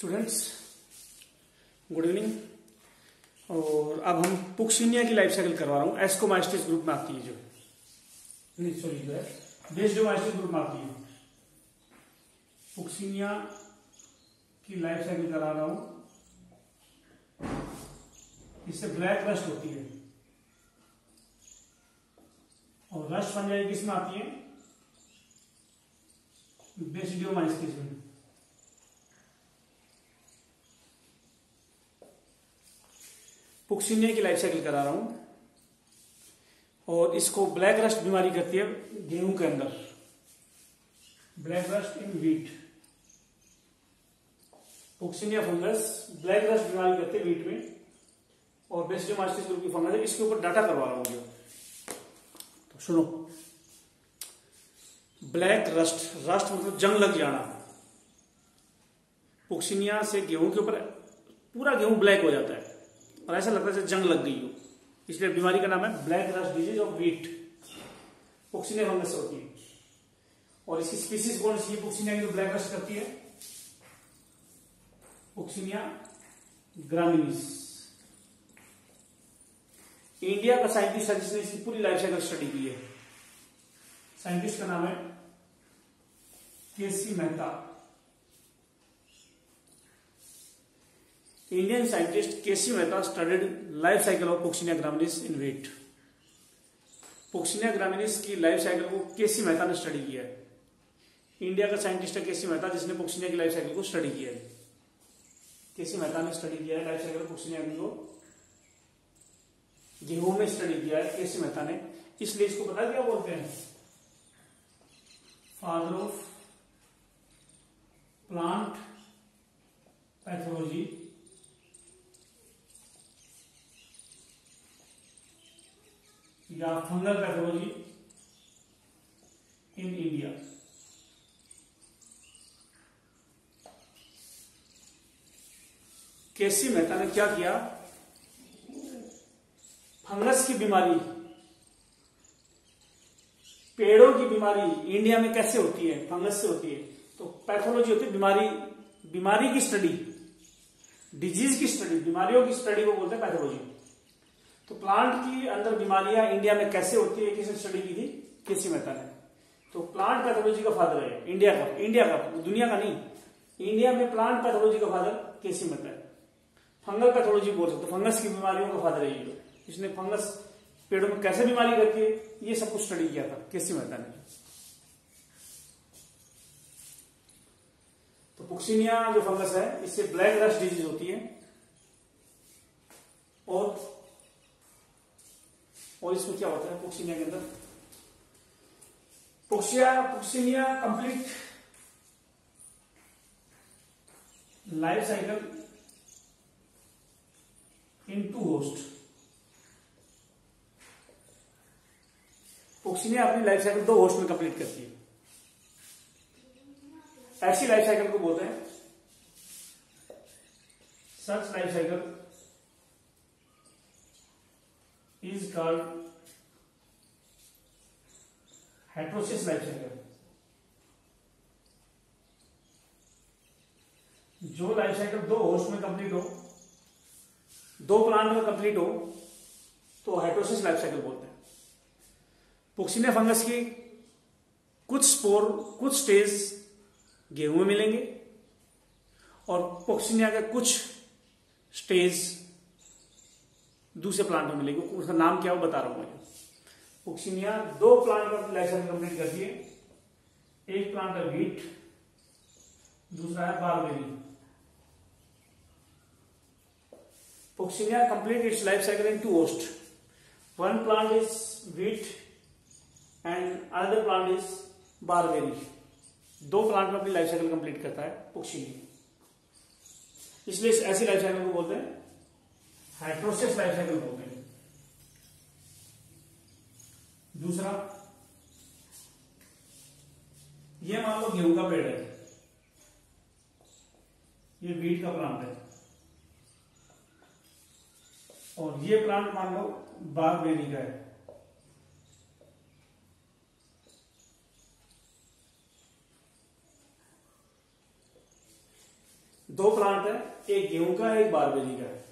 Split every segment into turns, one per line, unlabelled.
Students, good evening. और अब हम पुक्सिनिया की लाइफ साइकिल करवा रहा हूँ। एस्कोमाइस्टिस ग्रुप में आती है, जो है बेस्डोमाइस्टिस ग्रुप में आती है। पुक्सिनिया की लाइफ साइकिल करा रहा हूँ। इससे ब्लैक रस्ट होती है और रस्ट बन जाएगी। किसमें आती है? बेस्डोमाइस्टिस में। पुक्सिनिया की लाइफ साइकिल करा रहा हूं और इसको ब्लैक रस्ट बीमारी करती है गेहूं के अंदर। Black rust in wheat. Puccinia fungus black rust बीमारी करती है व्हीट में और बेस्डोमाइस्टिस ग्रुप की फंगस है। इसके ऊपर डाटा करवा रहा हूं जो। तो सुनो, ब्लैक रस्ट, रस्ट मतलब जंग लग जाना। पुक्सिनिया से गेहूं के ऊपर पूरा गेहूं ब्लैक हो जाता है और ऐसा लगता है जैसे जंग लग गई हो, इसलिए बीमारी का नाम है black rust disease of wheat. Puccinia fungus से होती है और इसकी स्पीसीज कौन सी है पुक्सिनिया की जो ब्लैक रस्ट करती है? पुक्सिनिया ग्रामिनीस। इंडिया का साइंटिस्ट है जिसने इसकी पूरी लाइफ साइकिल स्टडी की है। साइंटिस्ट का नाम है K C Mehta. Indian scientist K C Mehta studied life cycle of Puccinia graminis in wheat. Puccinia graminis की लाइफ साइकिल को केसी मेहता ने स्टडी किया है। इंडिया का साइंटिस्ट है केसी मेहता जिसने पुक्सिनिया की लाइफ साइकिल को स्टडी किया है। केसी मेहता ने स्टडी किया है लाइफ साइकिल पुक्सिनिया को, गेहूं में स्टडी किया है केसी मेहता ने। इसलिए इसको पता क्या बोलते हैं? फादर ऑफ प्लांट पैथोलॉजी या फंगल पैथोलॉजी इन इंडिया। केसी मेहता ने क्या किया? फंगस की बीमारी, पेड़ों की बीमारी इंडिया में कैसे होती है? फंगस से होती है। तो पैथोलॉजी होती है बीमारी की स्टडी, डिजीज की स्टडी, बीमारियों की स्टडी को बोलते हैं पैथोलॉजी। तो प्लांट की अंदर बीमारियां इंडिया में कैसे होती है, किसने स्टडी की थी? केसी मेहता ने। तो प्लांट पैथोलॉजी का फादर है इंडिया का, दुनिया का नहीं। इंडिया में प्लांट पैथोलॉजी का फादर केसी मेहता है। फंगल पैथोलॉजी बोल सकते, फंगस की बीमारियों का फादर है ये। इसने फंगस पेड़ों में कैसे बीमारी करती है ये सब कुछ स्टडी किया था केसी मेहता ने। तो पुक्सिनिया जो फंगस है इससे ब्लैक रस्ट डिजीज होती है और इसमें क्या होता है पुक्सिनिया के अंदर? Puccinia complete life cycle in 2 host. Puccinia अपनी लाइफ साइकिल 2 होस्ट में कंप्लीट करती है। ऐसी लाइफ साइकिल को बोलते हैं, such life cycle is called heterosis life cycle. जो लाइफ साइकिल 2 होस्ट में कंप्लीट हो, 2 प्लांट में कंप्लीट हो, तो हेटेरोसिस लाइफ साइकिल बोलते हैं। पुक्सिनिया फंगस की कुछ स्पोर, कुछ स्टेज गेहूं में मिलेंगे और पुक्सिनिया के कुछ स्टेज दूसरे प्लांट में मिलेंगे। उसका नाम क्या हो बता रहा हूं मैं। पुक्सिनिया 2 प्लांट में लाइफ साइकिल कंप्लीट करती है। एक प्लांट है व्हीट, दूसरा है barberry. Puccinia complete its life cycle in 2 host. One plant is wheat and another plant is barberry. 2 plant में अपनी लाइफ साइकिल कंप्लीट करता है पुक्सिनिया। इसलिए ऐसी लाइफ साइकिल को बोलते हैं हेटेरोसिस लाइफ साइकिल बोलते हैं। दूसरा, ये मान लो गेहूं का पेड़ है, ये व्हीट का प्लांट है और ये प्लांट मान लो बारबेरी का है। दो प्लांट है, एक गेहूं का है एक बारबेरी का है।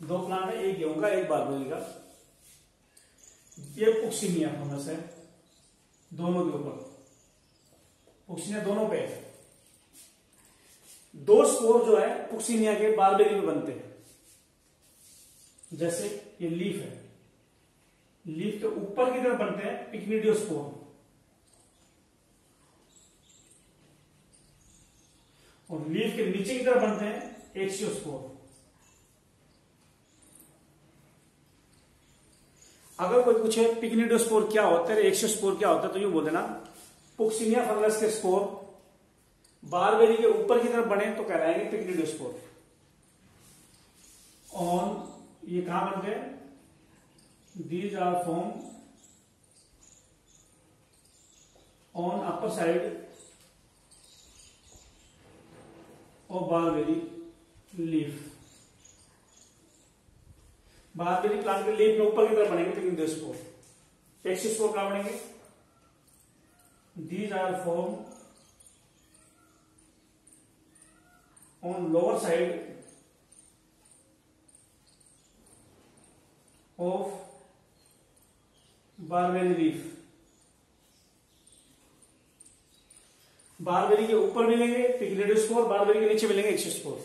दो प्लांट है, एक गेहूं का एक बारबेरी का। ये पुक्सिनिया फंगस है, दोनों के ऊपर पुक्सिनिया दोनों पे है। दो स्पोर जो है पुक्सिनिया के बारबेरी में बनते हैं। जैसे ये लीफ है, लीफ के ऊपर की तरफ बनते हैं पिक्निडियोस्पोर, और लीफ के नीचे की तरफ बनते हैं एक्सियोस्पोर। अगर कोई पूछे पिक्निडियोस्पोर क्या होता है, एक्सियोस्पोर क्या होता है, तो यूं बोल देना पुक्सिनिया फंगस के स्पोर बारबेरी के ऊपर की तरफ बने तो कहलाएंगे पिक्निडियोस्पोर। और ये कहां बनते हैं? These are formed on upper side of barberry leaf। Barberry plant के लीफ में ऊपर की तरफ बनेंगे पिक्निडियोस्पोर। एक्सियोस्पोर कहां बनेंगे? These are formed on lower side of barberry leaf. Barberry के ऊपर मिलेंगे पिक्निडियोस्पोर, बारबेरी के नीचे मिलेंगे एक्सियोस्पोर।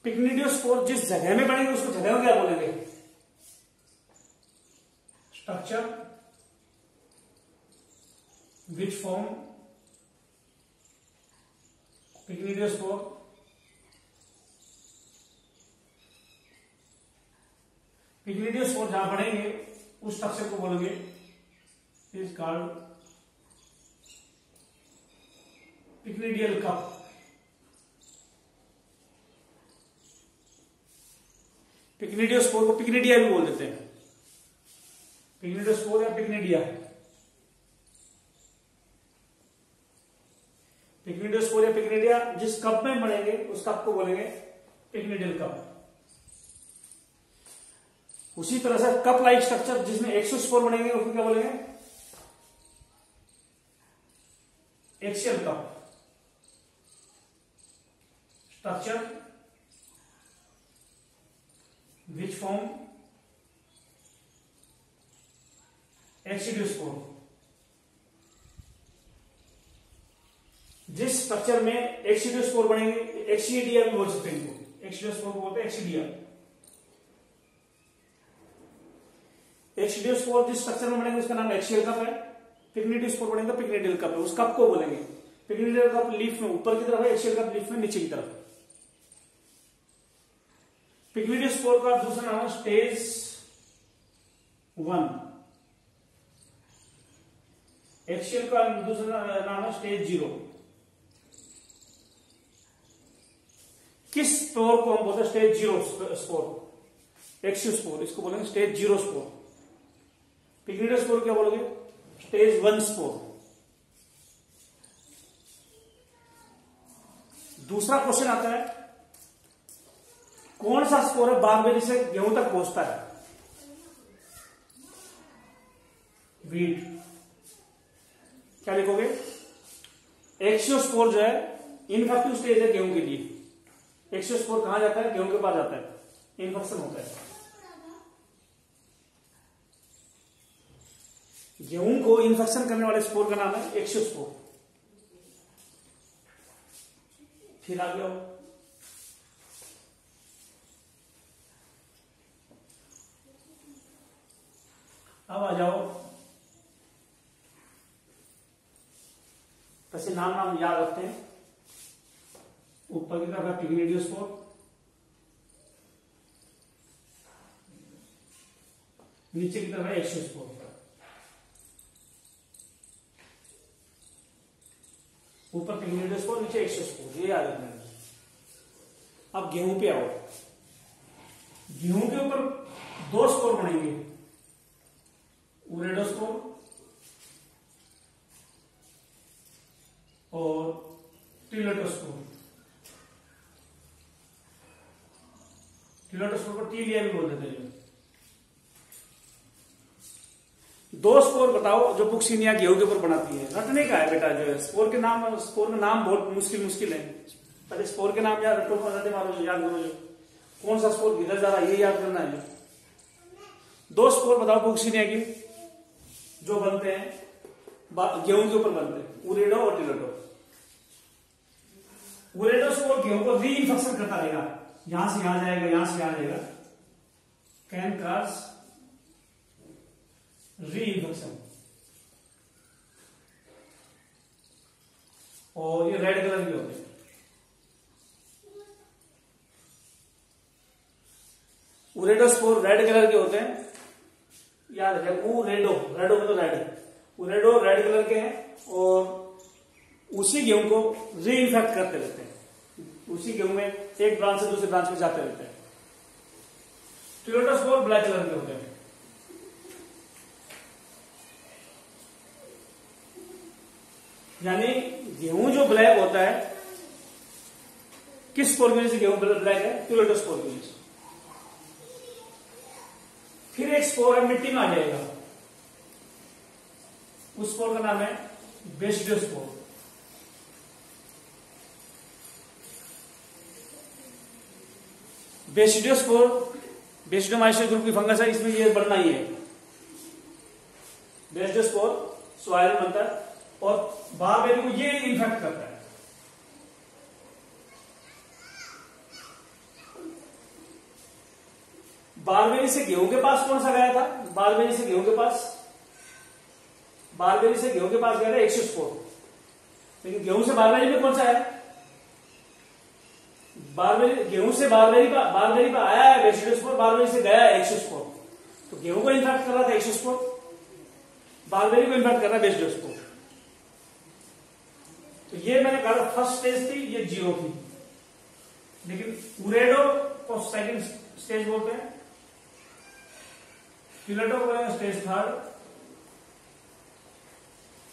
पिक्निडियोस्पोर जिस जगह में बनेंगे उसको जगह में क्या बोलेंगे? Structure which form पिक्निडियोस्पोर। पिक्निडियोस्पोर जहां बनेंगे उस स्ट्रक्चर को बोलोगे इज कॉल्ड पिक्निडियल कप। पिक्निडियोस्पोर को पिक्निडिया भी बोल देते हैं, पिक्निडियोस्पोर या पिक्निडिया। पिक्निडियोस्पोर या पिक्निडिया जिस कप में बनेंगे उस कप को बोलेंगे पिक्निडियल कप। उसी तरह से कप लाइक स्ट्रक्चर जिसमें एक्सियोस्पोर बनेंगे उसको क्या बोलेंगे? Aecial cup. Structure which form aecidiospore. जिस स्ट्रक्चर में एक्सिडियोस्पोर बनेंगे, एक्सीडिया भी बोल सकते हैं इनको, एक्सिडियोस्पोर को बोलते हैं एक्सीडिया। एक्सिडियोस्पोर जिस स्ट्रक्चर में बनेंगे उसका नाम एक्सियल कप है। पिक्निडियोस्पोर बनेगा पिक्निडियल कप है, उस कप को बोलेंगे। पिक्निडियल कप लीफ में ऊपर की तरफ है, एक्सियल कप लीफ में नीचे की तरफ है। पिक्निडियोस्पोर का दूसरा नाम है स्टेज 1, एक्सियल का दूसरा नाम है स्टेज 0। किस स्पोर को हम बोलते हैं स्टेज 0 स्पोर? एक्सियोस्पोर, इसको बोलेंगे स्टेज 0 स्पोर। पिक्निडियोस्पोर क्या बोलोगे? Stage 1 spore. दूसरा क्वेश्चन आता है कौन सा स्पोर है बारबेरी से गेहूं तक पहुंचता है? वीट। क्या लिखोगे? एक्सियोस्पोर जो है इनफेक्टिव स्टेज है गेहूं के लिए। एक्सियोस्पोर कहां जाता है? गेहूं के पास जाता है, इन्फेक्शन होता है। गेहूं को इन्फेक्शन करने वाले स्पोर का नाम है एक्सियोस्पोर। फिर आगे आओ, अब आ जाओ, वैसे नाम याद रखते हैं। ऊपर की तरफ है पिक्निडियोस्पोर, नीचे की तरफ है एक्सियोस्पोर। ऊपर पिक्निडियोस्पोर, नीचे एक्सियोस्पोर, ये याद रखना है। अब गेहूं पे आओ। गेहूं के ऊपर दो स्पोर बनेंगे, उरेडोस्पोर और टिलेटोस्पोर। टिलेटोस्पोर को टीलिया भी बोल देते हैं। दो स्पोर बताओ जो पुक्सिनिया गेहूं के ऊपर बनाती है। रटने का है बेटा, जो है स्पोर का नाम बहुत मुश्किल है। पहले स्पोर के नाम याद रटो, रटे मारो, याद करो जो कौन सा स्पोर किधर जा रहा है ये याद करना है। दो स्पोर बताओ पुक्सिनिया की जो बनते हैं गेहूं के ऊपर बनते हैं, उरेडो और टिलेडो। उरेडो स्पोर गेहूं को री इन्फेक्शन करता रहेगा, यहां से यहां जाएगा, यहां से यहां जाएगा, कैन काज री इन्फेक्शन। और ये रेड कलर के होते हैं। उरेडो स्पोर रेड कलर के होते हैं, याद रखें। उरेडो, रेडो में तो रेड, उरेडो रेड कलर के हैं और उसी गेहूं को री इन्फेक्ट करते रहते हैं, उसी गेहूं में एक ब्रांच से दूसरे ब्रांच में जाते रहते हैं। टिलेडो स्पोर ब्लैक कलर के होते हैं। यानी गेहूं जो ब्लैक होता है, किस स्पोर की वजह से गेहूं ब्लैक है? टिलेडो स्पोर की वजह से। फिर एक स्पोर है मिट्टी में आ जाएगा, उस स्पोर का नाम है बेसिडो स्पोर। बेसिडो स्पोर बेसिडोमाइसिस ग्रुप की फंगस है, इसमें ये बनना ही है। बेसिडो स्पोर सॉइल में बनता है और बारबेरी को ये इन्फेक्ट करता है। बारबेरी से गेहूं के पास कौन सा गया था? बारबेरी से गेहूं के पास गया था एक्सोस्पोर। लेकिन गेहूं से बारबेरी में कौन सा है? गेहूं से बारबेरी पर आया है बेसिडोस्पोर, बारबेरी से गया है एक्सोस्पोर। तो गेहूं को इन्फेक्ट कर रहा था एक्सोस्पोर, बारबेरी को इन्फेक्ट कर रहा है बेसिडोस्पोर। तो ये मैंने कहा फर्स्ट स्टेज थी, ये जीरो थी। लेकिन उरेडो को सेकंड स्टेज बोलते हैं, टिलेडो को बोलेंगे स्टेज थर्ड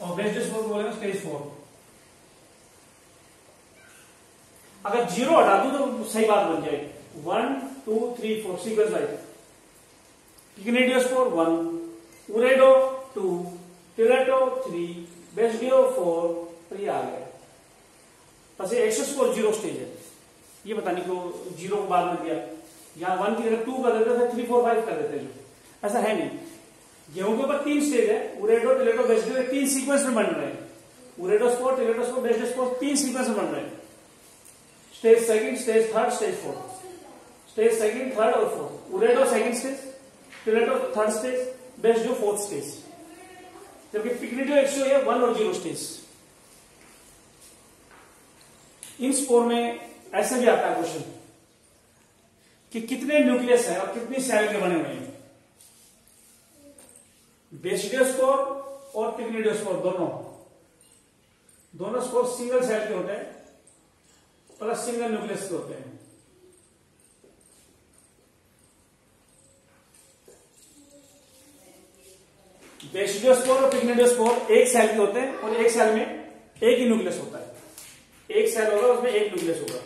और बेसिडोस्पोर को बोलेंगे स्टेज फोर्थ। अगर जीरो हटा दूं तो सही बात बन जाएगी। 1 2 3 4 सीक्वेंस वाइज। पिग्नेडियोस्पोर 1, उरेडो 2, टिलेडो 3, बेसिडो 4, तो ये आ गया। बस ये एक्सोस्पोर जीरो स्टेज है। ये पता नहीं क्यों जीरो को बाद में दिया, यहां 1 की जगह 2 कर देते थे, 3 4 5 कर देते हैं। ऐसा है नहीं। गेहूं के ऊपर 3 स्टेज है, उरेडो टिलेडो बेसिडो, 3 सीक्वेंस में बन रहे हैं। Uredo spore, teleuto spore, basidio spore 3 sequence में बन रहे हैं। Stage second, stage third, stage fourth. Stage second, third और fourth. Uredo second stage, teleuto third stage, basidio fourth stage. जबकि पिग्नेडियो एक्सो है 1 और 0 स्टेज। इन स्पोर में ऐसे भी आता है क्वेश्चन कि कितने न्यूक्लियस है और कितनी सेल के बने हुए हैं। बेसिडो स्पोर और पिग्नेडियो स्पोर दोनों स्पोर सिंगल सेल के होते हैं प्लस सिंगल न्यूक्लियस के होते हैं। बेसिडो स्पोर और पिग्नेडियो स्पोर एक सेल के होते हैं और एक सेल में एक ही न्यूक्लियस होता है। एक सेल होगा उसमें एक न्यूक्लियस होगा,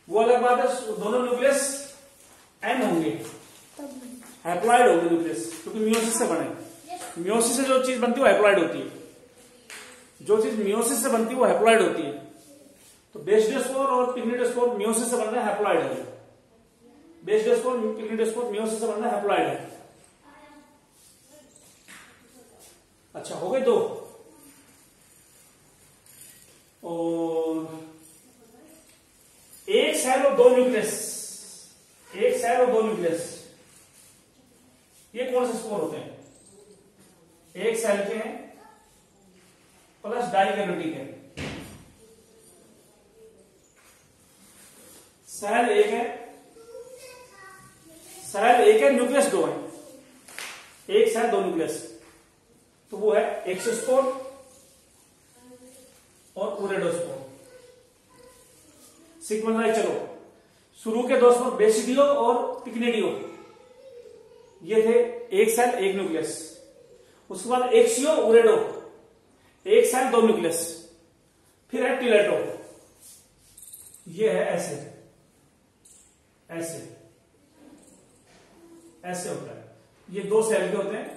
वो अलग बात है। दोनों न्यूक्लियस एन होंगे, हैप्लॉइड होंगे न्यूक्लियस, क्योंकि मियोसिस से बने। मियोसिस से जो चीज बनती है वो हैप्लॉइड होती है। जो चीज मियोसिस से बनती है वो हैप्लॉइड होती है। तो बेसिडो स्पोर और पिग्नेडियो स्पोर मियोसिस से बन रहा है, हैप्लॉइड है। बेसिडो स्पोर पिग्नेडियो स्पोर मियोसिस से बन रहा है, हैप्लॉइड है। अच्छा, हो गए 2। और एक सेल और 2 न्यूक्लियस, एक सेल और 2 न्यूक्लियस, ये कौन से स्पोर होते हैं? एक सेल के हैं प्लस डाइगैमेटिक है। सेल एक है, न्यूक्लियस 2 है। एक सेल 2 न्यूक्लियस, तो वो है एक्सोस्पोर और उरेडोस्पोर। सीक्वेंस वाइज चलो, शुरू के 2 स्पोर बेसिडियो और पिग्नेडियो, ये थे एक सेल एक न्यूक्लियस। उसके बाद एक्सियो उरेडो, एक सेल 2 न्यूक्लियस। फिर है टिलेडो, ये है ऐसे ऐसे ऐसे होता है। ये 2 सेल के होते हैं,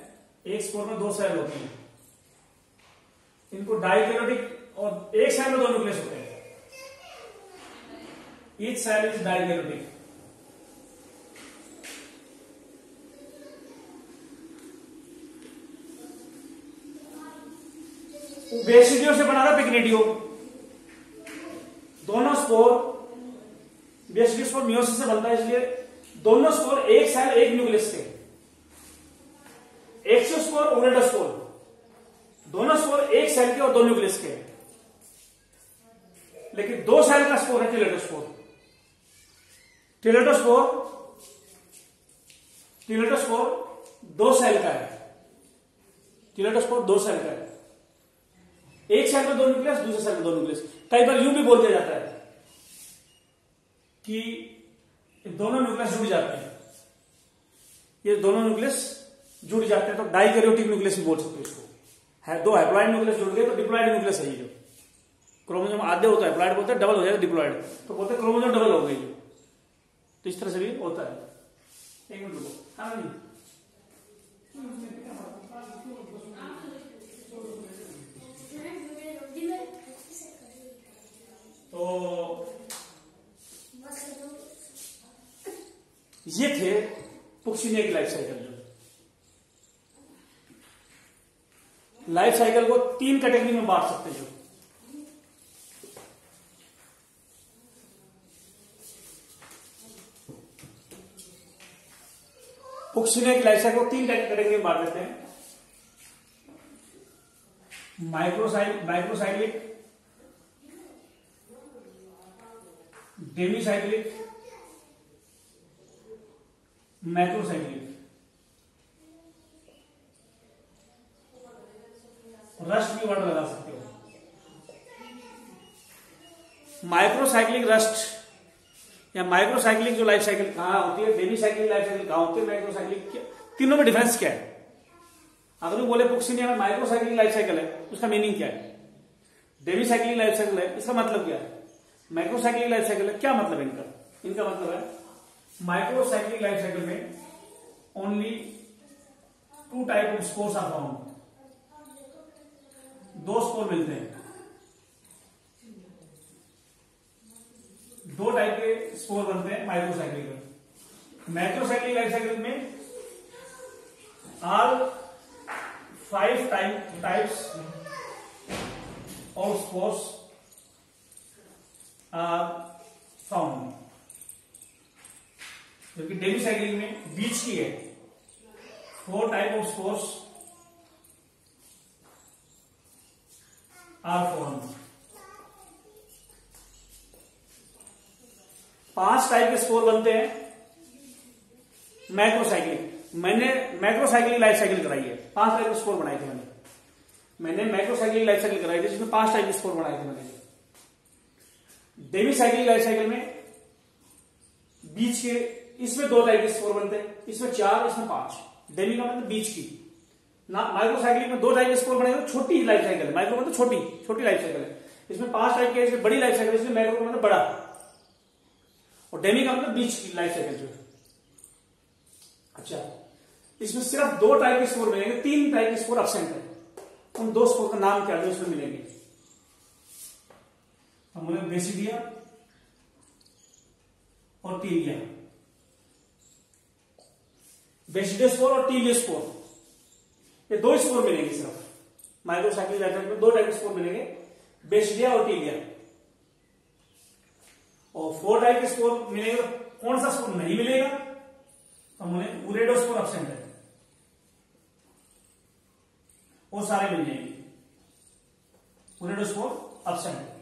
एक स्पोर में 2 सेल होती हैं, इनको डाइकैरियोटिक, और एक सेल में 2 न्यूक्लियस होते हैं। Each cell is dikaryotic. Basidio से बना था पिग्निडियो। दोनों स्पोर, बेसिडियो स्पोर मियोसिस से बनता है, इसलिए दोनों स्पोर एक सेल एक न्यूक्लियस के। एक्सियोस्पोर, ओरेडोस्पोर, दोनों स्पोर एक सेल के और 2 न्यूक्लियस के। लेकिन 2 सेल का स्पोर है टिलेडोस्पोर। टिलेडोस्पोर 2 सेल का है। टिलेडोस्पोर 2 सेल का है। एक सेल में 2 न्यूक्लियस, दूसरे सेल में 2 न्यूक्लियस। कई बार यूं भी बोल दिया जाता है कि दोनों न्यूक्लियस जुड़ जाते हैं, ये दोनों न्यूक्लियस जुड़ जाते हैं, तो डाइकैरियोटिक न्यूक्लियस भी बोल सकते हो इसको। है 2 हैप्लॉइड न्यूक्लियस जुड़ गए तो डिप्लॉइड न्यूक्लियस है ये। जो क्रोमोसोम आधे होता है हैप्लॉइड बोलते हैं, डबल हो जाएगा डिप्लॉइड, तो बोलते हैं क्रोमोसोम डबल हो गई। तो इस तरह से भी होता है। एक मिनट रुको। हाँ नहीं, तो ये थे पुक्सिनिया की लाइफ साइकिल। जो लाइफ साइकिल को 3 कैटेगरी में बांट सकते हैं। जो पुक्सिनिया की लाइफ साइकिल को 3 कैटेगरी में बांट देते हैं। Microcyclic, डेमीसाइक्लिक, macrocyclic. रस्ट भी वर्ड लगा सकते हो। माइक्रोसाइक्लिक रस्ट या माइक्रोसाइक्लिक जो लाइफ साइकिल कहां होती है, डेमीसाइक्लिक लाइफ साइकिल कहां होती है, माइक्रोसाइक्लिक, तीनों में डिफरेंस क्या है? अगर बोले पुक्सिनिया में माइक्रोसाइक्लिक लाइफ साइकिल है, उसका मीनिंग क्या है? डेमीसाइक्लिक लाइफ साइकिल है, इसका मतलब क्या है? मैक्रोसाइक्लिक लाइफ साइकिल है, क्या मतलब है इनका? इनका मतलब है माइक्रोसाइक्लिक लाइफ साइकिल में only 2 type of spores are found. 2 spore मिलते हैं, 2 टाइप के स्पोर बनते हैं माइक्रोसाइक्लिक में। मैक्रोसाइक्लिक लाइफ साइकिल में all 5 types of spores are found. जबकि डेमीसाइक्लिक में बीच की है, 4 type of spores are found. 5 type के स्पोर बनते हैं मैक्रोसाइक्लिक। मैंने मैक्रोसाइक्लिक लाइफ साइकिल कराई है, 5 टाइप के स्पोर बनाए थे मैंने मैक्रोसाइक्लिक लाइफ साइकिल कराई थी, जिसमें 5 टाइप के स्पोर बनाए थे मैंने। डेमीसाइक्लिक लाइफ साइकिल में बीच के, इसमें 2 टाइप के स्पोर बनते हैं, इसमें 4, इसमें 5। डेमी का मतलब बीच की ना। माइक्रोसाइक्लिक में 2 टाइप के स्पोर बने, तो छोटी लाइफ साइकिल है। माइक्रो मतलब छोटी लाइफ साइकिल है। इसमें 5 टाइप के, इसमें बड़ी लाइफ साइकिल, इसमें मैक्रो का मतलब बड़ा, और डेमी का मतलब बीच की लाइफ साइकिल जो है। अच्छा, इसमें सिर्फ 2 टाइप के स्पोर मिलेंगे, 3 टाइप के स्पोर एब्सेंट है। उन 2 स्पोर का नाम क्या है इसमें मिलेंगे? हम बोले बेसिडिया और टीलिया। बेसिडियोस्पोर और टीलियोस्पोर, ये 2 स्पोर मिलेंगे सिर्फ माइक्रोसाइक्लिक लाइफ साइकिल में। 2 टाइप के स्पोर मिलेंगे, बेसिडिया और टीलिया। और 4 टाइप के स्पोर मिलेगा। कौन सा स्पोर नहीं मिलेगा? हम बोले उरेडोस्पोर एब्सेंट है, वो सारे मिल जाएंगे। उरेडोस्पोर एब्सेंट है।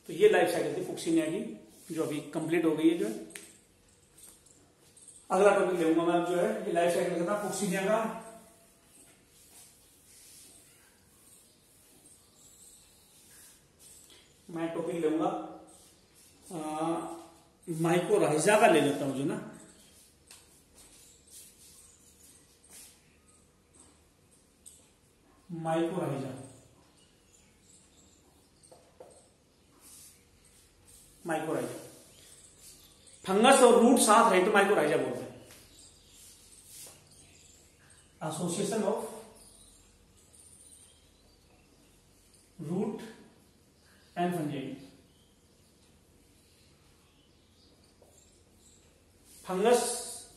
तो ये लाइफ साइकिल थी पुक्सिनिया की, जो अभी कंप्लीट हो गई है। जो है अगला टॉपिक लेऊंगा मैं, जो है ये लाइफ साइकिल का था पुक्सिनिया का। मैं टॉपिक लेऊंगा माइकोराइजा का ले लेता हूं, जो ना माइकोराइजा। माइकोराइजा फंगस और रूट साथ रहे तो माइकोराइजा बोलते हैं। Association of root and fungi. Fungus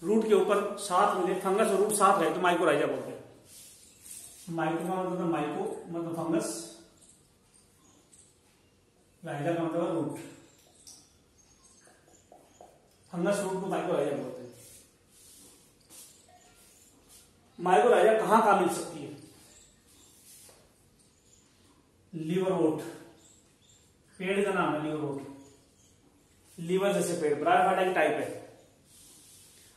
root के ऊपर साथ मिले, फंगस और रूट साथ रहे तो माइकोराइजा बोलते हैं। माइको का मतलब माइको मतलब फंगस, राइजा का मतलब रूट। फंगस रूट को माइकोराइजा बोलते हैं। माइकोराइजा कहां कहां मिल सकती है? लीवरवोट, पेड़ का नाम है लीवरवोट। लीवर जैसे पेड़, ब्रायोफाइटा की टाइप है।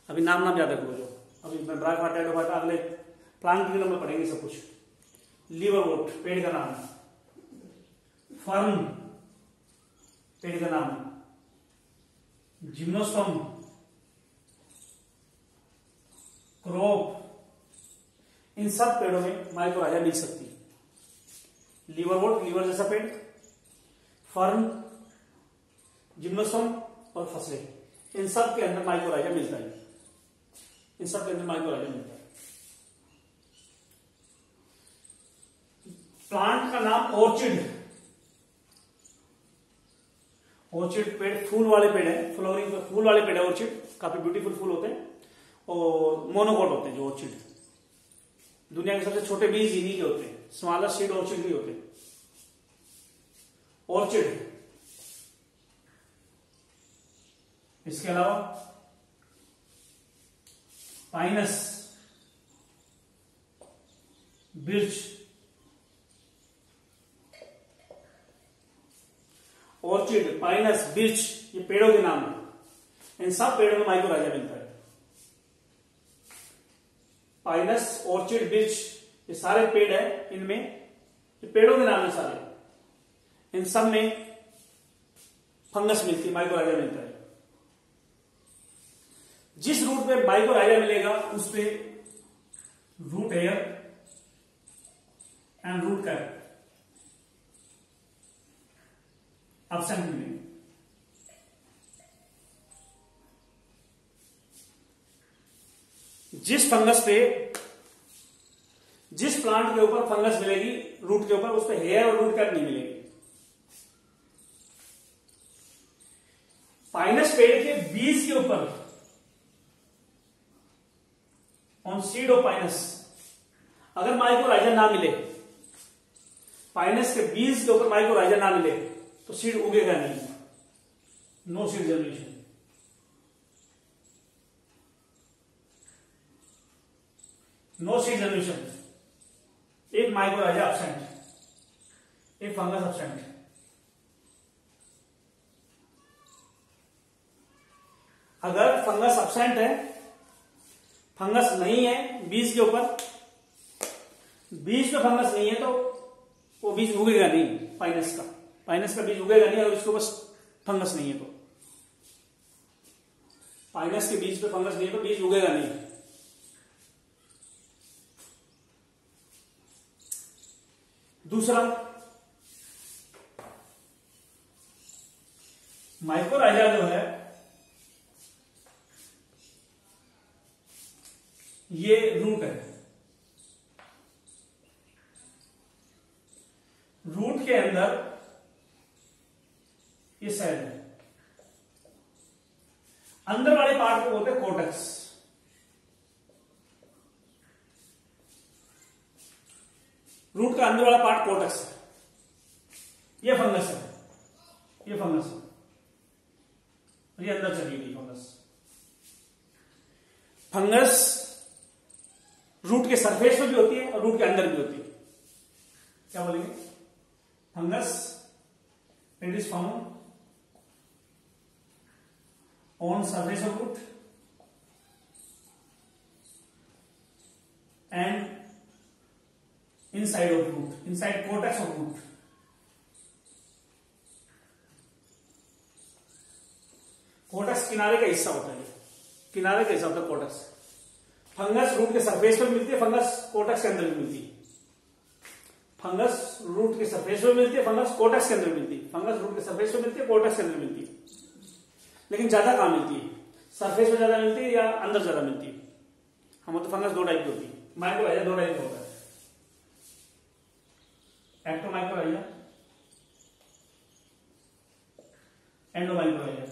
अभी नाम याद रखो जो, अभी ब्रायोफाइटा एडोफाइटा अगले प्लांट के नंबर पढ़ेंगे सब कुछ। लीवरवोट पेड़ का नाम है। फर्न पेड़ का नाम है। जिम्नोस्पर्म, क्रोप, इन सब पेड़ों में माइकोराइजा मिल सकती है। लीवरवोट लीवर जैसा पेड़, फर्न, जिम्नोस्पर्म और फसले, इन सब के अंदर माइकोराइजा मिलता है। इन सब के अंदर माइकोराइजा मिलता है। प्लांट का नाम ऑर्चिड। ऑर्चिड पेड़ फूल वाले पेड़ है, फ्लोरिंग फूल वाले पेड़ है ऑर्चिड। काफी ब्यूटीफुल फूल होते हैं और मोनोकोट होते हैं जो ऑर्चिड। दुनिया के सबसे छोटे बीज इन्हीं के होते हैं, स्मॉलेस्ट सीड ऑर्चिड भी होते हैं। ऑर्चिड, इसके अलावा Pinus, birch, orchid, Pinus, birch, ये पेड़ों के नाम है। इन सब पेड़ों में माइकोराइजा मिलता है। पाइनस, ऑर्चिड, बिर्च, ये सारे पेड़ है, इनमें ये पेड़ों के नाम है सारे। इन सब में फंगस मिलती है, माइकोराइजा मिलता है। जिस रूट पे माइकोराइजा मिलेगा उस पे root hair and root cap absent मिलेंगे। जिस फंगस पे, जिस प्लांट के ऊपर फंगस मिलेगी रूट के ऊपर, उस पे हेयर और रूट कैप नहीं मिलेगी। पाइनस पेड़ के बीज के ऊपर, ऑन सीड ऑफ पाइनस, अगर माइकोराइजा ना मिले, पाइनस के बीज के ऊपर माइकोराइजा ना मिले तो सीड उगेगा नहीं। No seed generation. No seed generation. एक माइकोराइजा एब्सेंट, एक फंगस एब्सेंट। अगर फंगस एब्सेंट है, फंगस नहीं है बीज के ऊपर, बीज पे फंगस नहीं है तो वो बीज उगेगा नहीं। पाइनस का बीज उगेगा नहीं अगर उसके ऊपर फंगस नहीं है तो। पाइनस के बीज पे फंगस नहीं है तो बीज उगेगा नहीं। दूसरा, माइकोराइजा जो है ये रूट है। रूट के अंदर ये सेल है। अंदर वाले पार्ट को बोलते हैं कोर्टेक्स। रूट का अंदर वाला पार्ट कोर्टेक्स है। ये फंगस है, ये फंगस है, ये अंदर चली गई फंगस। फंगस रूट के सरफेस में भी होती है और रूट के अंदर भी होती है। क्या बोलेंगे? Fungus it is found on surface of root and inside of root, inside cortex of root. Cortex किनारे का हिस्सा होता है, किनारे का हिस्सा होता है कोर्टेक्स। फंगस रूट के सरफेस पर मिलती है, फंगस कोर्टेक्स के अंदर भी मिलती है। फंगस रूट के सरफेस पर मिलती है, फंगस कोर्टेक्स के अंदर मिलती है। फंगस रूट के सरफेस पर मिलती है, कोर्टेक्स के अंदर मिलती है। लेकिन ज्यादा कहां मिलती है? सरफेस पर ज्यादा मिलती है या अंदर ज्यादा मिलती है? हम तो फंगस दो टाइप की होती है, माइक्रोराइजा दो टाइप का होता है, एक्टोमाइक्रोराइजा, एंडोमाइक्रोराइजा।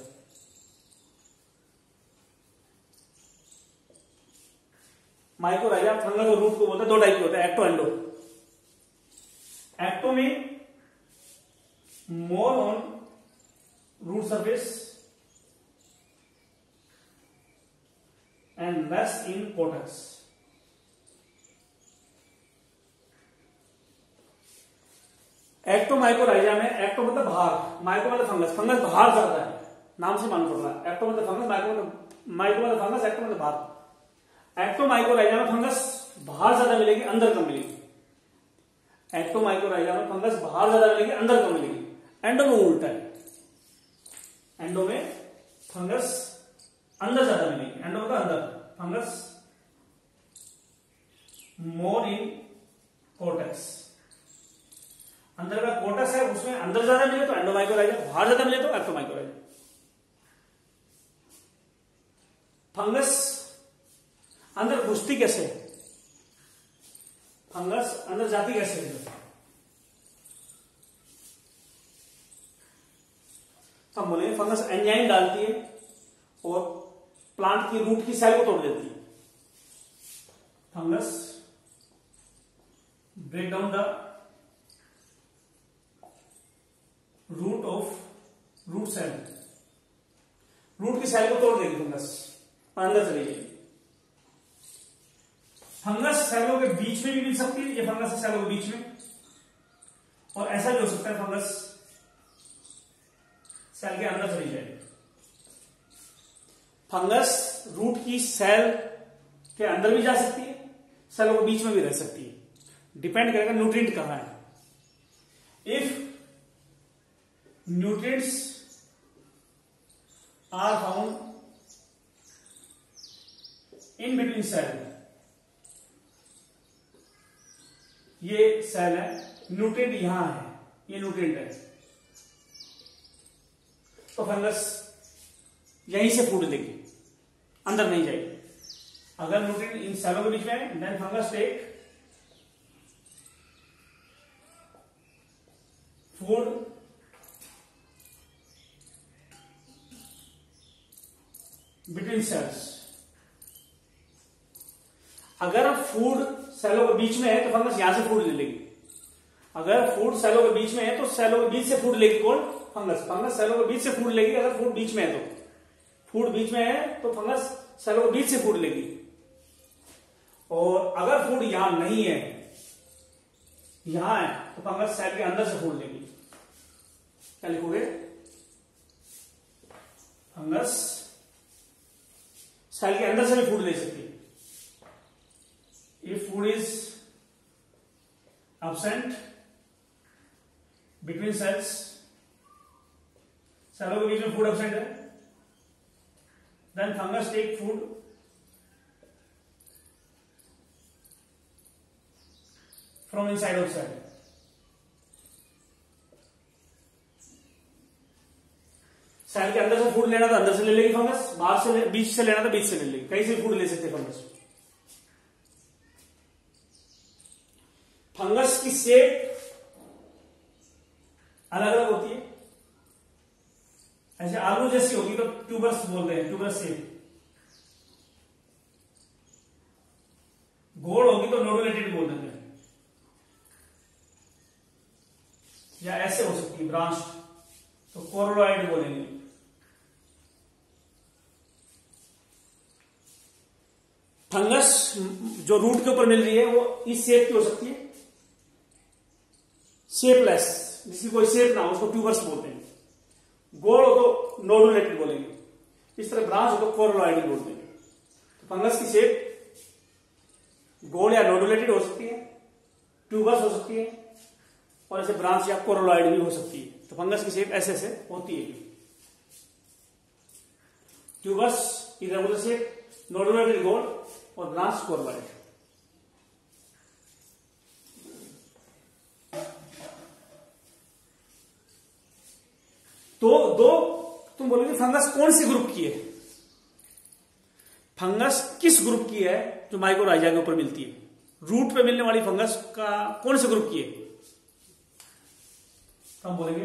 माइक्रोराइजा फंगस और रूट को बोलते हैं, दो टाइप के होते हैं, एक्टो एंडो। एक्टो में more on root surface and less in cortex. Ectomycorrhiza में, एक्टो मतलब बाहर, माइक्रो मतलब फंगस, फंगस बाहर जाता है, नाम से मालूम पड़ रहा है। एक्टो मतलब फंगस, माइक्रो मतलब फंगस, एक्टो मतलब बाहर। एक्टोमाइक्रोराइजा में फंगस बाहर ज्यादा मिलेगी, अंदर कम मिलेगी। एक्टोमाइक्रोराइजा में फंगस बाहर ज्यादा मिलेगी, अंदर कम मिलेगी। एंडो में उल्टा है, एंडो में फंगस अंदर ज्यादा मिलेगी, एंडो मतलब अंदर, फंगस मोर इन कोर्टेक्स। अंदर का कोर्टेक्स है उसमें अंदर ज्यादा मिले तो एंडोमाइक्रोराइजा, बाहर ज्यादा मिले तो एक्टोमाइक्रोराइजा। फंगस अंदर घुसती कैसे, फंगस अंदर जाती कैसे है? तो हम बोलेंगे फंगस एंजाइम डालती है और प्लांट की रूट की सेल को तोड़ देती है। Fungus break down the root of root cell, root की सेल को तोड़ देगी फंगस और अंदर चली जाएगी। फंगस सेलों के बीच में भी मिल सकती है, ये फंगस सेलों के बीच में, और ऐसा भी हो सकता है फंगस सेल के अंदर चली जाएगी। फंगस रूट की सेल के अंदर भी जा सकती है, सेलों के बीच में भी रह सकती है, डिपेंड करेगा न्यूट्रिएंट कहां है। If nutrients are found in between cell, ये सेल है, न्यूट्रिएंट यहां है, ये न्यूट्रिएंट है, तो फंगस यहीं से फूड लेगी, अंदर नहीं जाएगी। अगर न्यूट्रिएंट इन सेलों के बीच में है, then fungus take food between cells. अगर फूड सेलों के बीच में है तो फंगस यहां से फूड ले लेगी। अगर फूड सेलों के बीच में है तो सेलों के बीच से फूड लेगी कौन? फंगस। फंगस सेलों के बीच से फूड लेगी अगर फूड बीच में है तो। फूड बीच में है तो फंगस सेलों के बीच से फूड लेगी। और अगर फूड यहां नहीं है, यहां है, तो फंगस सेल के अंदर से फूड लेगी। क्या लिखोगे? फंगस सेल के अंदर से भी फूड ले सकती है। If food is absent between cells, सेलों के बीच में फूड एब्सेंट है, then fungus take food from inside of cell. Cell के अंदर से फूड लेना तो अंदर से ले लेगी फंगस, बाहर से बीच से लेना तो बीच से ले लेगी, कहीं से फूड ले सकते फंगस। फंगस की शेप अलग अलग होती है। ऐसे आलू जैसी होगी तो ट्यूबर्स बोलते हैं, ट्यूबर्स शेप। गोल होगी तो नोडुलेटेड बोल देते हैं। या ऐसे हो सकती है ब्रांच तो कोरोलॉइड बोलेंगे। फंगस जो रूट के ऊपर मिल रही है वो इस शेप की हो सकती है, शेपलेस, जिसकी कोई शेप ना हो उसको ट्यूबर्स बोलते हैं। गोल हो तो नोडुलेटेड बोलेंगे, इस तरह ब्रांच हो तो कोरोलॉइड बोलते हैं। तो फंगस की शेप गोल या नोडुलेटेड हो सकती है, ट्यूबर्स हो सकती है, और ऐसे ब्रांच या कोरोलॉइड भी हो सकती है। तो फंगस की शेप ऐसे ऐसे होती है। ट्यूबर्स इरेगुलर शेप, नोडुलेटेड गोल, और ब्रांच कोरोलॉइड। तो दो तुम बोलोगे फंगस कौन सी ग्रुप की है? फंगस किस ग्रुप की है जो माइक्रोराइजा के ऊपर मिलती है? रूट पे मिलने वाली फंगस का कौन से ग्रुप की है? तो हम बोलेंगे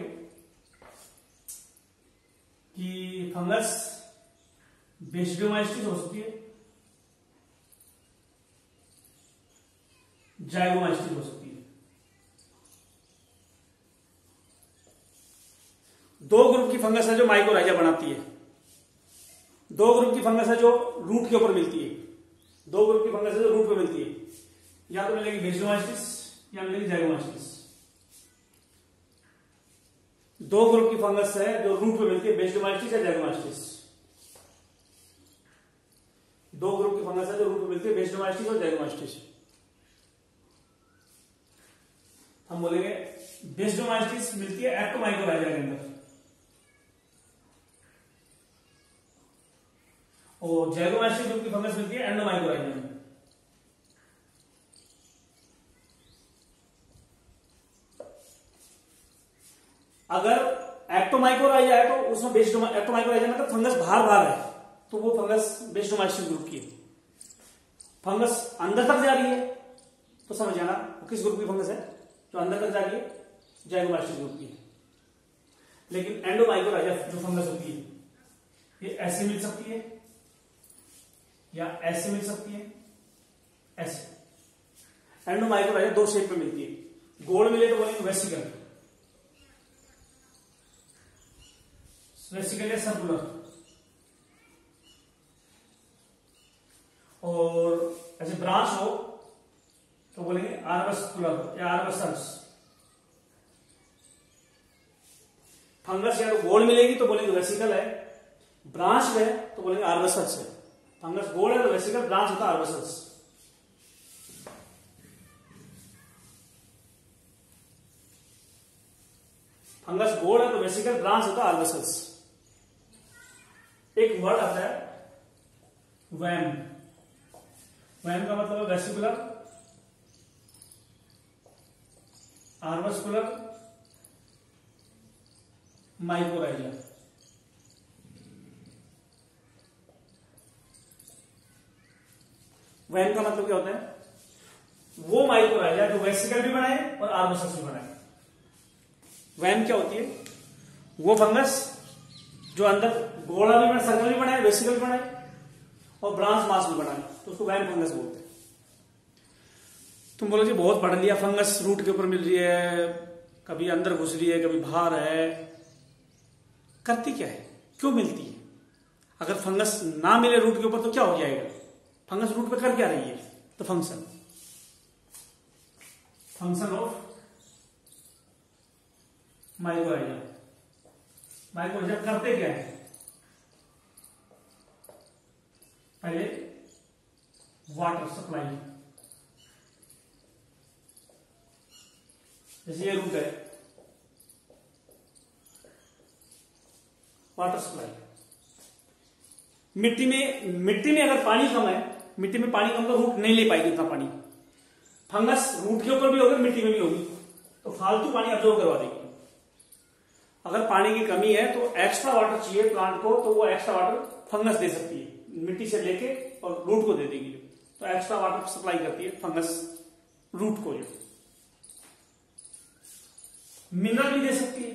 कि फंगस बेसिडोमाइस्टिस हो सकती है, जाइगोमाइस्टिस हो सकती है। दो ग्रुप की फंगस है जो माइकोराइजा बनाती है, दो ग्रुप की फंगस है जो रूट के ऊपर मिलती है, दो ग्रुप की फंगस है जो रूट पे मिलती है, या तो मिलेगी बेसिडोमाइस्टिस या मिलेगी जाइगोमाइस्टिस। दो ग्रुप की फंगस है जो रूट पे मिलती है, बेसिडोमाइस्टिस या जाइगोमाइस्टिस। दो ग्रुप की फंगस है जो रूट पे मिलती है, बेसिडोमाइस्टिस और जाइगोमाइस्टिस। हम बोलेंगे बेसिडोमाइस्टिस मिलती है एक्टोमाइकोराइजा के अंदर, और जाइगोमाइस्टिस ग्रुप की फंगस मिलती है एंडोमाइकोराइजा में। अगर एक्टोमाइकोराइजा है तो उसमें एक्टोमाइकोराइजा मतलब फंगस बाहर बाहर है, तो वो फंगस बेसिडोमाइस्टिस ग्रुप की है। फंगस अंदर तक जा रही है तो समझ जाना वो किस ग्रुप की फंगस है, जो अंदर तक जा रही है जाइगोमाइस्टिस ग्रुप की है। लेकिन एंडोमाइकोराइजा जो फंगस होती है ये ऐसी मिल सकती है या ऐसे मिल सकती है, ऐसे। एंडोमाइकोराइजा दो शेप में मिलती है, गोल मिले तो बोलेंगे वेसिकल, वेसिकल या सर्कुलर, और ऐसे ब्रांच हो तो बोलेंगे आर्बस्कुलर या आर्बसल्स। फंगस या तो गोल मिलेगी तो बोलेंगे वेसिकल है, ब्रांच है तो बोलेंगे आर्बसल्स है। फंगस गोल है तो वेसिकल, ब्रांच होता है आर्बसल्स। फंगस गोल है तो वेसिकल, ब्रांच होता है आर्बसल्स। एक वर्ड आता है वैम, वैम का मतलब है वेसिकुलर, आर्बस्कुलर, माइकोराइजा। वैम का मतलब क्या होता है? वो माइकोराइजा जो वेसिकल भी बनाए और आर्बसल्स भी बनाए। वैम क्या होती है? वो फंगस जो अंदर गोला भी बनाए, सर्कल भी बनाए, वेसिकल भी बनाए और ब्रांच मास भी बनाए, तो उसको वैम फंगस बोलते हैं। तुम बोलो जी बहुत पढ़ लिया, फंगस रूट के ऊपर मिल रही है, कभी अंदर घुस रही है, कभी बाहर है, करती क्या है, क्यों मिलती है? अगर फंगस ना मिले रूट के ऊपर तो क्या हो जाएगा? फंगस रूट पे कर क्या रही है? तो फंक्शन ऑफ माइकोराइजा। माइकोराइजा करते क्या है? पहले वाटर सप्लाई, जैसे ये रूट है, वाटर सप्लाई। मिट्टी में अगर पानी कम है, मिट्टी में पानी कम तो रूट नहीं ले पाएगी उतना पानी। फंगस रूट के ऊपर भी होगी, मिट्टी में भी होगी, तो फालतू पानी अब्जॉर्ब करवा देगी। अगर पानी की कमी है तो एक्स्ट्रा वाटर चाहिए प्लांट को, तो वो एक्स्ट्रा वाटर फंगस दे सकती है, मिट्टी से लेके और रूट को दे देगी। तो एक्स्ट्रा वाटर सप्लाई करती है फंगस रूट को। जो मिनरल भी दे सकती है,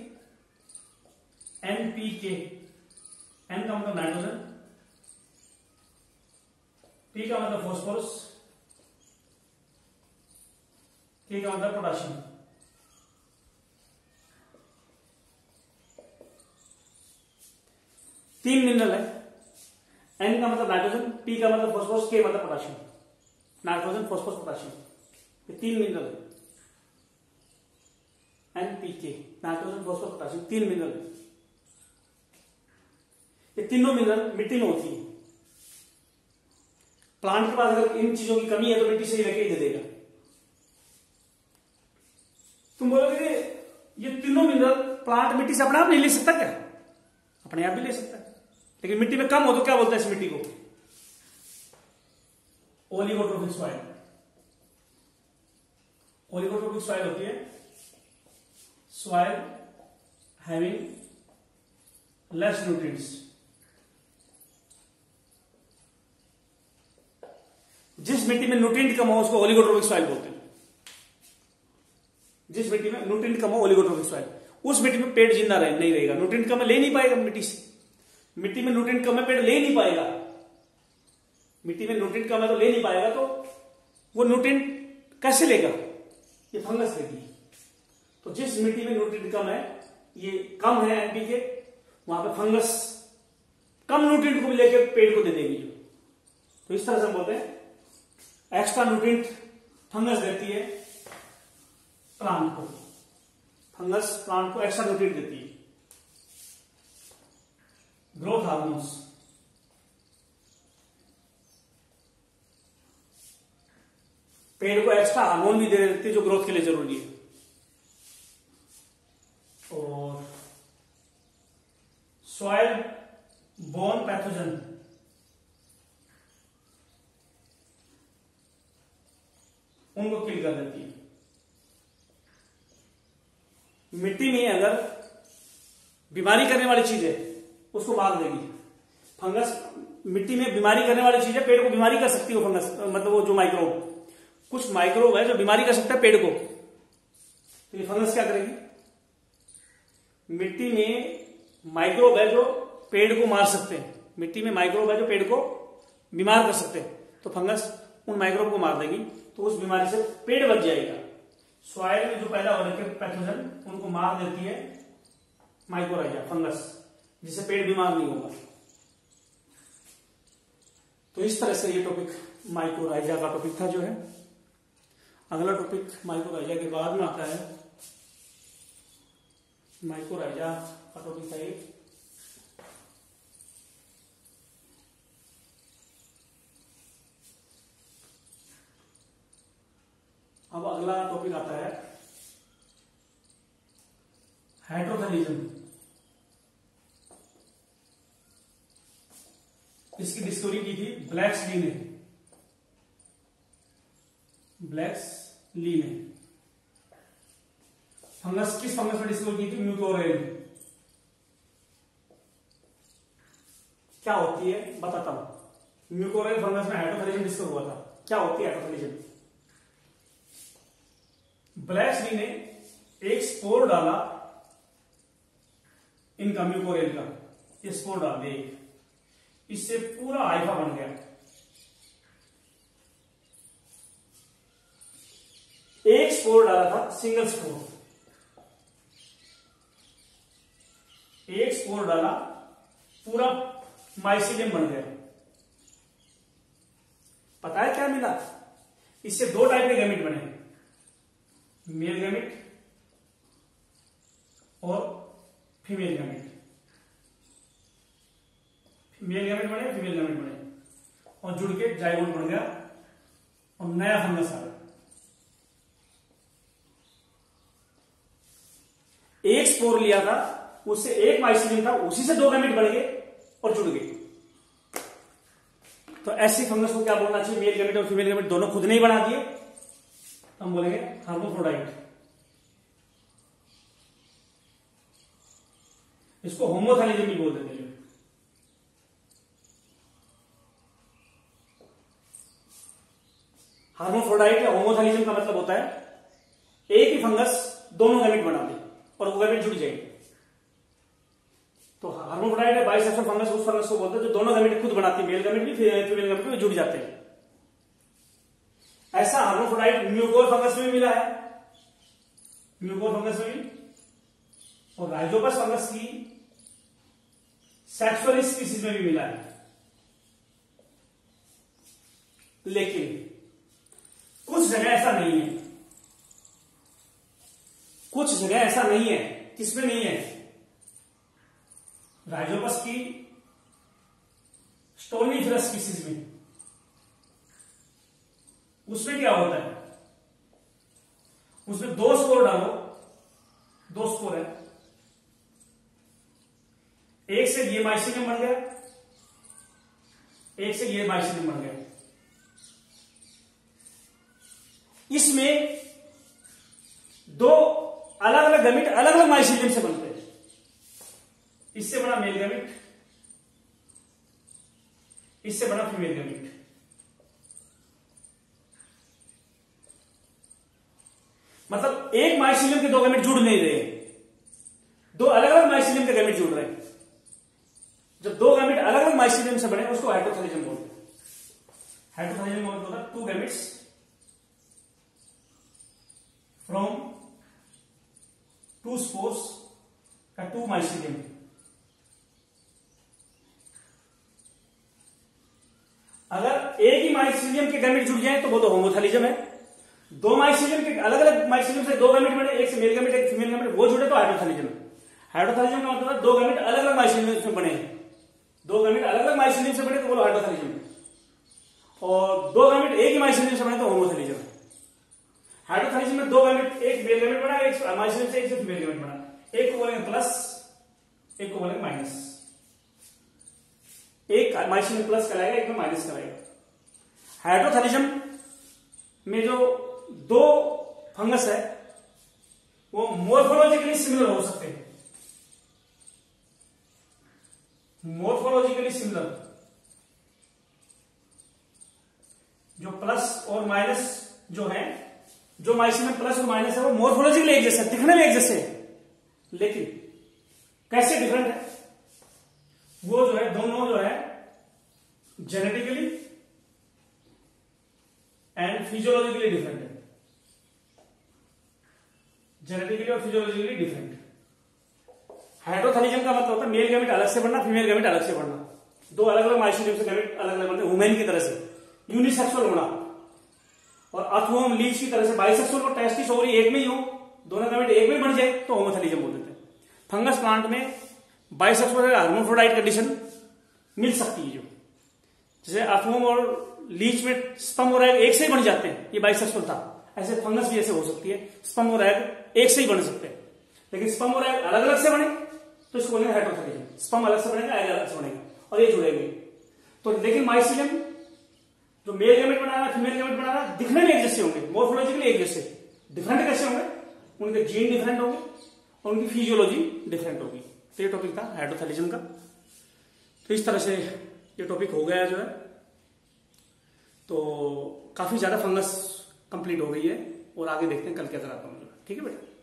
NPK, N का मतलब नाइट्रोजन, P का मतलब फॉस्फोरस, K का मतलब पोटाशियम। तीन मिनरल है, N का मतलब नाइट्रोजन, P का मतलब फॉस्फोरस, K मतलब पोटाशियम। नाइट्रोजन, फॉस्फोरस, पोटाशियम, ये तीन मिनरल है। NPK, नाइट्रोजन, फॉस्फोरस, पोटाशियम, तीन मिनरल है। ये तीनों मिनरल मिट्टी में होती है। प्लांट के पास अगर इन चीजों की कमी है तो मिट्टी से ही लेके दे देगा। तुम बोलोगे ये तीनों मिनरल प्लांट मिट्टी से अपने आप नहीं ले सकता क्या? अपने आप भी ले सकता है, लेकिन मिट्टी में कम हो तो क्या बोलता है इस मिट्टी को? ओलिगोट्रोपिक सॉइल। ओलिगोट्रोपिक सॉइल होती है सॉइल हैविंग लेस न्यूट्रिएंट्स। जिस मिट्टी में न्यूट्रिएंट कम हो उसको ओलिगोट्रोपिक सॉइल बोलते हैं। जिस मिट्टी में न्यूट्रिएंट कम हो ओलिगोट्रोपिक सॉइल, उस मिट्टी में पेड़ जिंदा नहीं रहेगा। न्यूट्रिएंट कम है, ले नहीं पाएगा मिट्टी से। मिट्टी में न्यूट्रिएंट कम है, पेड़ ले नहीं पाएगा। मिट्टी में न्यूट्रिएंट कम है तो ले नहीं पाएगा, तो वो न्यूट्रिएंट कैसे लेगा? ये फंगस लेगी। तो जिस मिट्टी में न्यूट्रिएंट कम है, ये कम है एनपीके, वहां पे फंगस कम न्यूट्रिएंट को भी लेकर पेड़ को दे देगी। तो इस तरह से हम बोलते हैं एक्स्ट्रा न्यूट्रिएंट फंगस देती है प्लांट को। फंगस प्लांट को एक्स्ट्रा न्यूट्रिएंट देती है। ग्रोथ हार्मोन्स, पेड़ को एक्स्ट्रा हार्मोन भी दे देती है जो ग्रोथ के लिए जरूरी है। और सॉइल बोर्न पैथोजन, उनको किल कर देती है। मिट्टी में अगर बीमारी करने वाली चीज है उसको मार देगी। फंगस मिट्टी में बीमारी करने वाली चीज है, पेड़ को बीमारी कर सकती है वो फंगस, मतलब वो जो माइक्रोब, कुछ माइक्रोब है जो बीमारी कर सकता है पेड़ को, तो ये फंगस क्या करेगी? मिट्टी में माइक्रोब है जो पेड़ को मार सकते हैं। मिट्टी में माइक्रोब है जो पेड़ को बीमार कर सकते हैं, तो फंगस उन माइक्रोब को मार देगी, तो उस बीमारी से पेड़ बच जाएगा। सॉइल में जो पैदा हो रखे पैथोजन उनको मार देती है माइकोराइजा, फंगस, जिससे पेड़ बीमार नहीं होगा। तो इस तरह से ये टॉपिक माइकोराइजा का टॉपिक था जो है। अगला टॉपिक माइकोराइजा के बाद में आता है। माइकोराइजा का टॉपिक था एक अब अगला टॉपिक आता है हेटेरोथैलिज्म। इसकी डिस्कवरी की थी ब्लैक्सली ने। ब्लैक्सली ने फंगस, किस फंगस में डिस्कवर की थी? म्यूकोरेल। क्या होती है बताता हूं। म्यूकोरेल फंगस में हेटेरोथैलिज्म डिस्कवर हुआ था। क्या होती है हेटेरोथैलिज्म? ब्लैक्सली ने एक स्पोर डाला इनका, म्यूकोरेल का, ये स्पोर डाल दिया, इससे पूरा हाइफा बन गया। एक स्पोर डाला था, सिंगल स्पोर, एक स्पोर डाला, पूरा माइसिलियम बन गया। पता है क्या मिला? इससे दो टाइप के गैमेट बने, मेल गैमेट और फीमेल गैमेट। मेल गैमेट बने, फीमेल गैमेट बने, और जुड़ के जाइगोट बन गया और नया फंगस आ गया। एक स्पोर लिया था, उससे एक माइसिलियम था, उसी से दो गैमेट बढ़ गए और जुड़ गए। तो ऐसी फंगस को क्या बोलना चाहिए? मेल गैमेट और फीमेल गैमेट दोनों खुद नहीं बना दिए, हम बोलेंगे हर्माफ्रोडाइट। इसको होमोथैलिज्म भी बोल देते हैं। हर्माफ्रोडाइट या होमोथैलिज्म का मतलब होता है एक ही फंगस दोनों गैमेट बना दे और वो गैमेट जुड़ जाएंगे। तो हर्माफ्रोडाइट या बाइसेक्सुअल फंगस उस फंगस को बोलते हैं जो दोनों गैमेट खुद बनाती है, मेल गैमेट भी फीमेल गैमेट भी जुड़ जाते हैं। ऐसा हर्माफ्रोडाइट म्यूकोर फंगस में भी मिला है, म्यूकोर फंगस में भी, और राइजोपस फंगस की सेक्सुअल स्पीसीज में भी मिला है। लेकिन कुछ जगह ऐसा नहीं है, कुछ जगह ऐसा नहीं है। किसमें नहीं है? राइजोपस की स्टोनिफेरस स्पीसीज में। उसमें क्या होता है? उसमें दो स्पोर डालो, दो स्पोर है, एक से ये माइसिलियम बन गया, एक से ये माइसिलियम बन गया। इसमें दो अलग अलग गैमेट अलग अलग माइसिलियम से बनते हैं। इससे बना मेल गैमेट, इससे बना फीमेल गैमेट। मतलब एक माइसीलियम के दो गैमेट जुड़ नहीं रहे, दो अलग अलग माइसीलियम के गैमेट जुड़ रहे हैं। जब दो गैमेट अलग अलग माइसीलियम से बने उसको हाइड्रोथैलिजम बोलते हैं। हाइड्रोथैलिजम का मतलब होता है two gametes from two spores का टू माइसीलियम। अगर एक ही माइसीलियम के गैमेट जुड़ जाए तो वो तो होमोथैलिजम है। दो माइसीलियम के अलग अलग माइसीलियम से दो गैमेट बने, एक से मेल गैमेट एक फीमेल गैमेट, वो जुड़े तो हाइड्रोथैलिजम है। हाइड्रोथैलिजम का मतलब दो गैमेट अलग अलग माइसीलियम से बने, दो गैमेट अलग अलग माइसीलियम से बने तो वो हाइड्रोथैलिजम है, और दो गैमेट एक ही माइसीलियम से बने तो होमोथैलिजम है। हाइड्रोथैलिजम में दो गैमेट, एक मेल गैमेट बना, एक माइसीलियम से एक से फीमेल गैमेट बना, एक को बोलेंगे प्लस, एक को बोलेंगे माइनस। एक माइसीलियम प्लस कहलाएगा, एक में माइनस कहलाएगा। हाइड्रोथैलिजम में जो दो फंगस है वो मोर्फोलॉजिकली सिमिलर हो सकते हैं, मोर्फोलॉजिकली सिमिलर। जो प्लस और माइनस जो है, जो माइसीलियम प्लस और माइनस है वो मोर्फोलॉजिकली एक जैसे, दिखने में एक जैसे है, लेकिन कैसे डिफरेंट है? वो जो है दोनों जो है जेनेटिकली एंड फिजियोलॉजिकली डिफरेंट है, जेनेटिकली और फिजियोलॉजिकली डिफरेंट। हाइड्रोथैलिजम का मतलब होता है मेल गैमेट अलग से बढ़ना, फीमेल गैमेट अलग से बढ़ना, दो अलग अलग माइसीलियम से गैमेट अलग अलग बनते, वुमेन की तरह से यूनिसेक्सुअल होना, और अर्थवॉर्म लीच की तरह से बाइसेक्सुअल और टेस्टिस ओवरी एक में ही हो, दोनों गैमेट एक में बन जाए तो होमोथैलिजम बोल देते हैं। फंगस प्लांट में बाइसेक्सुअल हर्माफ्रोडाइट कंडीशन मिल सकती है, जो जैसे अर्थवॉर्म और लीच में स्पर्म और एग एक से ही बन जाते हैं, ये बाइसेक्सुअल था, ऐसे फंगस भी ऐसे हो सकती है, स्पर्म और एग एक से ही बन सकते हैं। लेकिन स्पर्म और एग अलग अलग से बने तो इसको बोलेंगे हाइड्रोथैलिजम, स्पर्म अलग से बनेगा, एग अलग से बनेगा, और ये जुड़ेंगे। तो लेकिन माइसीलियम जो मेल गैमेट बना रहा है, फीमेल गैमेट बना रहा है, दिखने में एक जैसे होंगे, मोर्फोलॉजिकली एक जैसे। डिफरेंट कैसे होंगे? उनके जीन डिफरेंट होंगे और उनकी फिजियोलॉजी डिफरेंट होगी। तो ये टॉपिक था हाइड्रोथैलिजम का। तो इस तरह से ये टॉपिक हो गया जो है, तो काफी ज्यादा फंगस कंप्लीट हो गई है, और आगे देखते हैं कल क्या कराता हूँ। ठीक है बेटा।